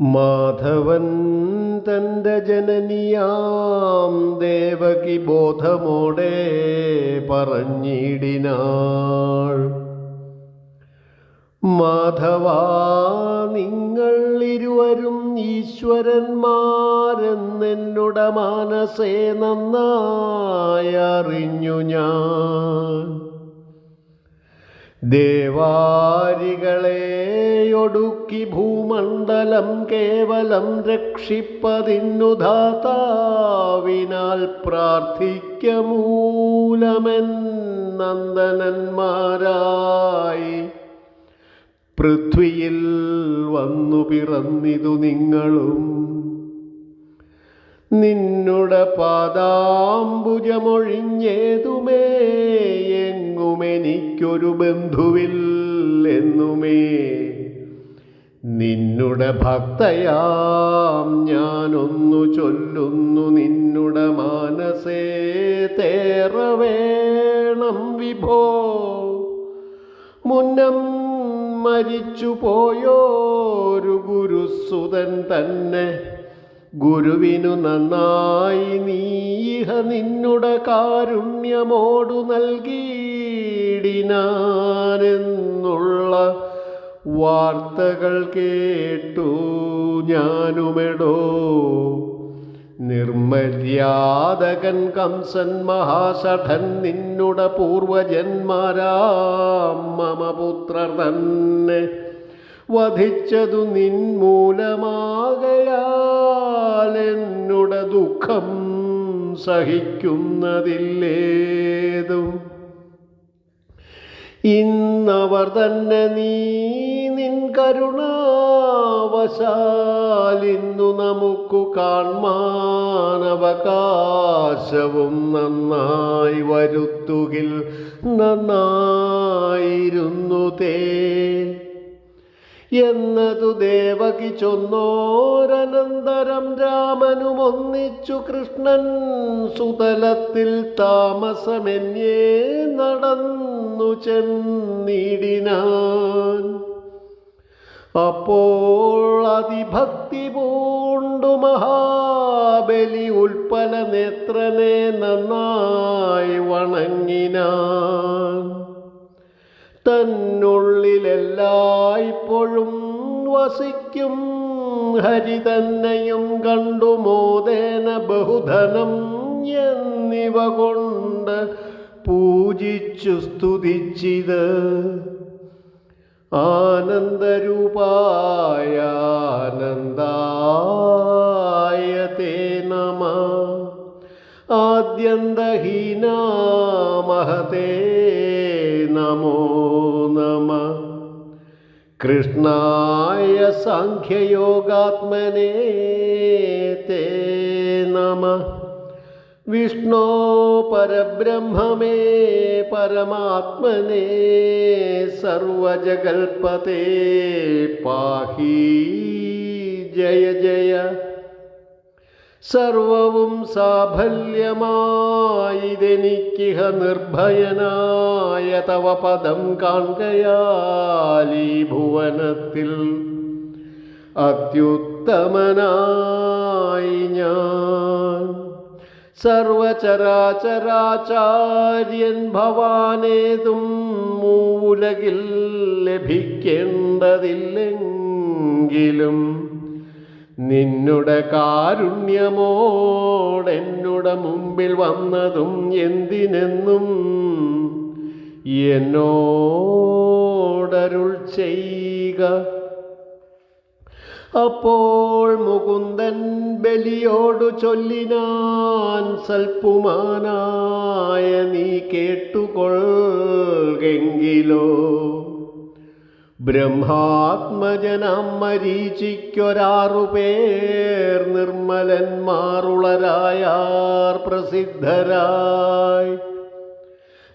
മാധവൻ തൻ്റെ ജനനിയാം ദേവകി ബോധമോടെ പറഞ്ഞിടിനാൾ, മാധവാ, നിങ്ങൾ ഇരുവരും ഈശ്വരന്മാരെന്നെന്നുടെ മനസ്സേ നന്നായി അറിഞ്ഞു ഞാൻ. ദേവാരികളെ ഒടുക്കി ഭൂമണ്ഡലം കേവലം രക്ഷിപ്പതിന്നു ധാതാവിനാൽ പ്രാർത്ഥിക്ക മൂലമെൻ നന്ദനന്മാരായി പൃഥ്വിയിൽ വന്നു പിറന്നിതു നിങ്ങളും. നിന്നുടെ പാദാംബുജമൊഴിഞ്ഞേതുമേ എങ്ങുമെനിക്കൊരു ബന്ധുവില്ലെന്നുമേ. നിന്നുടെ ഭക്തയാം ഞാനൊന്നു ചൊല്ലുന്നു, നിന്നുടെ മാനസേ തേറ വേണം വിഭോ. മുന്നം മരിച്ചു പോയോരു ഗുരുസുതൻ തന്നെ ഗുരുവിനു നന്നായി നീഹ നിന്നുടെ കാരുണ്യമോടു നൽകിയിടിനാനെന്നുള്ള വാർത്തകൾ കേട്ടു ഞാനുമെടോ. നിർമര്യാദകൻ കംസൻ മഹാസഠൻ നിന്നുടെ പൂർവജന്മാരാം മമ പുത്രർ തന്നെ വധിച്ചതു നിൻമൂലമാകയാൽ എന്നുടെ ദുഃഖം സഹിക്കുന്നതില്ലേതും. ഇന്നവർ തന്നെ നിൻ കരുണാവശാലിന്നു നമുക്ക് കാൺമാനവകാശവും നന്നായി വരുത്തുകിൽ നന്നായിരുന്നു തേ എന്നതു ദേവകി ചൊന്നോരനന്തരം രാമനും ഒന്നിച്ചു കൃഷ്ണൻ സുതലത്തിൽ താമസമെന്യേ നടന്നു ചെന്നിടിനാൻ. അപ്പോൾ അതിഭക്തി പൂണ്ടു മഹാബലി ഉൽപ്പല നേത്രനെ നന്നായി വണങ്ങിനാൻ. തന്നുള്ളിലെല്ലായ്പ്പോഴും വസിക്കും ഹരി തന്നെയും കണ്ടു മോദേന ബഹുധനം എന്നിവ കൊണ്ട് പൂജിച്ചു സ്തുതിച്ചിത്. ആനന്ദരൂപായ ആനന്ദായ തേ നമഃ. ആദ്യന്തഹീന മഹതേ നമോ നമഃ. കൃഷ്ണായ സാഖ്യയോഗാത്മനേ തേ നമഃ. വിഷ്ണോ പരബ്രഹ്മമേ പരമാത്മനേ സർവജഗൽപതേ പാഹി ജയ ജയ. സർവവും സാഫല്യമായിതെനിക്കിഹ നിർഭയനായ തവ പദം കാൺകയാലീ ഭുവനത്തിൽ അത്യുത്തമനായി ഞാൻ. സർവചരാചരാചാര്യൻ ഭവാനേതും മൂലകിൽ ലഭിക്കേണ്ടതില്ലെങ്കിലും നിന്നുടെ കാരുണ്യമോടെന്നുടെ മുമ്പിൽ വന്നതും എന്തിനെന്നും എന്നോടരുൾ ചെയ്യുക. അപ്പോൾ മുകുന്ദൻ ബലിയോടു ചൊല്ലിനാൻ, സൽപുമാനായ നീ കേട്ടുകൊള്ളുകെങ്കിലോ. ബ്രഹ്മാത്മജനം മരീചിക്കൊരാറുപേർ നിർമ്മലന്മാരുളരായാർ പ്രസിദ്ധരായി.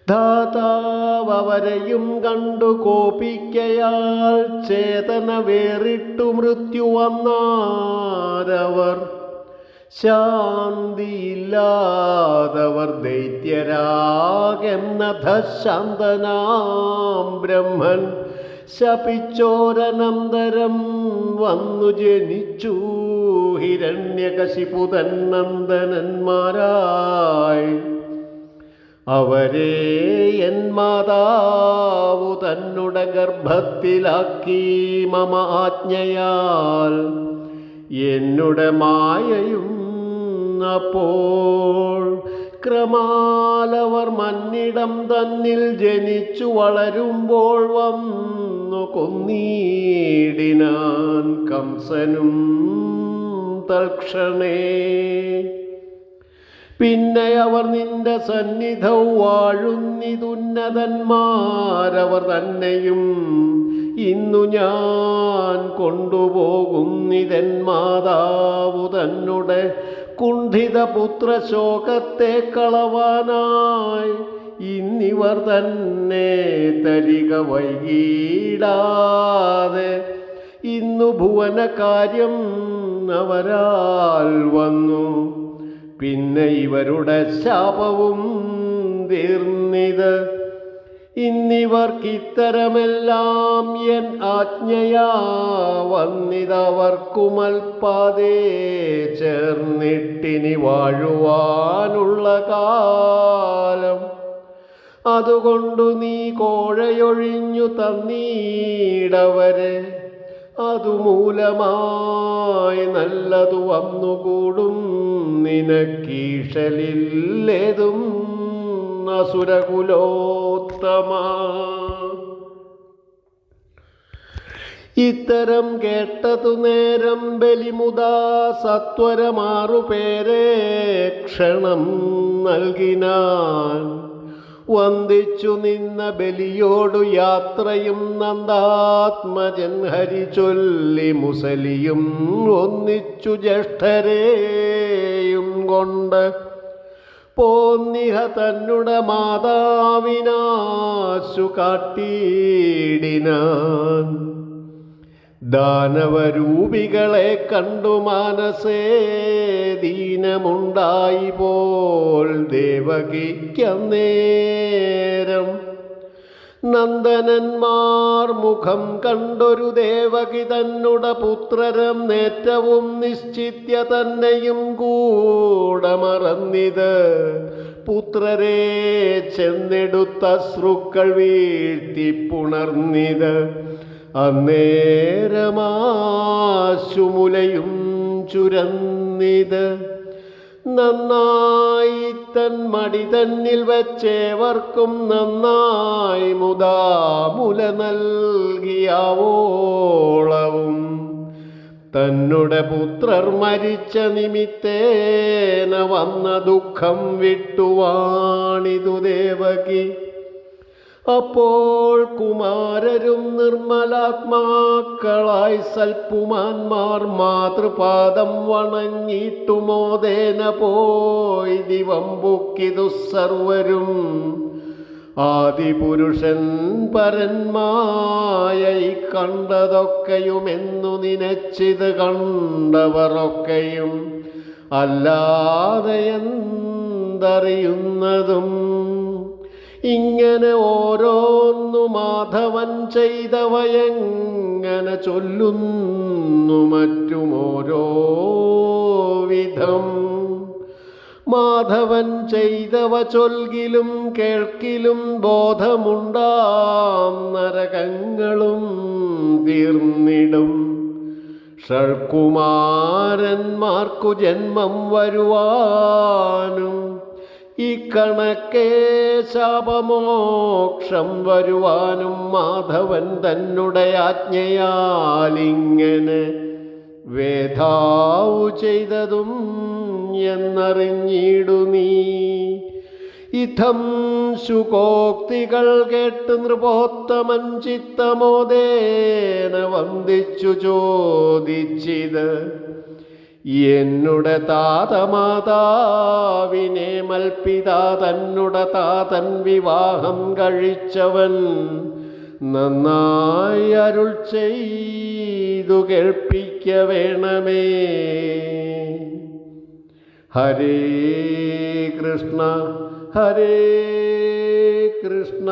ധാതാവരെയും കണ്ടു കോപിക്കയാൽ ചേതന വേറിട്ടു മൃത്യു വന്നാരവർ. ശാന്തിയില്ലാതവർ ദൈത്യരാകെന്നധ ശാന്തനാം ബ്രഹ്മൻ ശപിച്ചോരനന്തരം വന്നു ജനിച്ചു ഹിരണ്യകശിപു തന്നന്ദനന്മാരായി. അവരെ എൻ മാതാവു തന്നുടെ ഗർഭത്തിലാക്കി മമ ആജ്ഞയാൽ. എന്നുടെ മായയും അപ്പോൾ ക്രമാലവർ മന്നിടം തന്നിൽ ജനിച്ചു വളരുമ്പോൾ വന്നു കൊന്നീടിനാൻ കംസനും തൽക്ഷണേ. പിന്നെ അവർ നിന്റെ സന്നിധൗ വാഴുന്നിതുന്നതന്മാരവർ തന്നെയും ഇന്നു ഞാൻ കൊണ്ടുപോകുന്നിതെൻ മാതാവു തന്നെ കുണ്ഠിത പുത്രശോകത്തെ കളവാനായി. ഇന്നിവർ തന്നെ തരിക വൈകീടാതെ. ഇന്നു ഭുവനകാര്യം അവരാൽ വന്നു. പിന്നെ ഇവരുടെ ശാപവും തീർന്നിത്. ഇന്നിവർക്കിത്തരമെല്ലാം എൻ ആജ്ഞയാ വന്നിതവർക്കുമൽപാതേ ചേർന്നിട്ടിനി വാഴുവാനുള്ള കാലം. അതുകൊണ്ടു നീ കോഴയൊഴിഞ്ഞു തന്നീടവരെ. അതുമൂലമായി നല്ലതു വന്നുകൂടും നിനക്കീഷലില്ലേതും അസുരകുലോത്തമ. ഇത്തരം കേട്ടതു നേരം ബലിമുദാ സത്വരമാറുപേരെ ക്ഷണം നൽകിനാൻ. വന്ദിച്ചു നിന്ന ബലിയോടു യാത്രയും നന്ദാത്മജൻ ഹരി ചൊല്ലി മുസലിയും ഒന്നിച്ചു ജ്യേഷ്ഠരെയും കൊണ്ട് പോന്നിഹ തന്നുടെ മാതാവിനാശു കാട്ടിയിടിനാൻ. ദാനവരൂപികളെ കണ്ടു മാനസേ ദീനമുണ്ടായി പോൽ ദേവകിക്കന്നേരം. നന്ദനന്മാർ മുഖം കണ്ടൊരു ദേവകി തന്നുടെ പുത്രരം നേറ്റവും നിശ്ചിത്യ തന്നെയും കൂടെ മറന്നിത്. പുത്രരെ ചെന്നെടുത്ത ശ്രുക്കൾ വീഴ്ത്തിപ്പുണർന്നിത്. അന്നേരമാശുമുലയും ചുരന്നിത്. നന്നായി തൻ മടി തന്നിൽ വച്ചേവർക്കും നന്നായി മുല നൽകിയാവോളവും. തന്നുടെ പുത്രർ മരിച്ച നിമിത്തേന വന്ന ദുഃഖം വിട്ടുവാണിതു ദേവകി. അപ്പോൾ കുമാരരും നിർമ്മലാത്മാക്കളായി സൽപുമാന്മാർ മാതൃപാദം വണങ്ങിയിട്ടുമോദേന പോയി ദിവം പൊക്കിതു സർവരും. ആദിപുരുഷൻ പരന്മായൈ കണ്ടതൊക്കെയുമെന്നു നിനച്ചിത് കണ്ടവരൊക്കെയും അല്ലാതെ എന്തറിയുന്നതും. ഇങ്ങനെ ഓരോന്നു മാധവൻ ചെയ്തവയെങ്ങനെ ചൊല്ലുന്നു മറ്റുമോരോ വിധം. മാധവൻ ചെയ്തവ ചൊൽകിലും കേൾക്കിലും ബോധമുണ്ടാം നരകങ്ങളും തീർന്നിടും. ഷഡ്കുമാരന്മാർക്കു ജന്മം വരുവാനും ഇക്കണക്കേ ശാപമോക്ഷം വരുവാനും മാധവൻ തന്നുടെ ആജ്ഞയാലിങ്ങനെ വേധാവു ചെയ്തതും എന്നറിഞ്ഞിടു നീ. ഇത്തം ശുകോക്തികൾ കേട്ട് നൃപോത്തമൻ ചിത്തമോദേന വന്ദിച്ചു ചോദിച്ചിത്. എന്നുടെ താതമാതാവിനെ മൽപിതാ തന്നുടെ താതൻ വിവാഹം കഴിച്ചവൻ നന്നായി അരുൾ ചെയ്തു കേൾപ്പിക്ക വേണമേ. ഹരേ കൃഷ്ണ ഹരേ കൃഷ്ണ